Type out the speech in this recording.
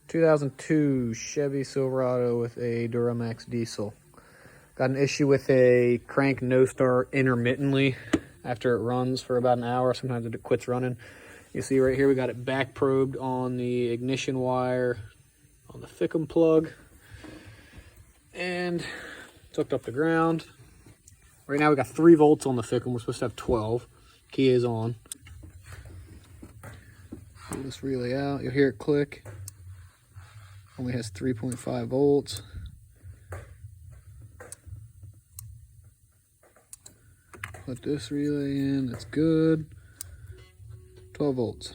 2002 Chevy Silverado with a Duramax diesel. Got an issue with a crank no start intermittently after it runs for about an hour. Sometimes it quits running. You see right here we got it back probed on the ignition wire on the Fickum plug, and it's hooked up to ground. Right now we got 3 volts on the Fickum. We're supposed to have 12. Key is on. Pull this relay out. You'll hear it click. Only has 3.5 volts. Put this relay in. That's good. 12 volts.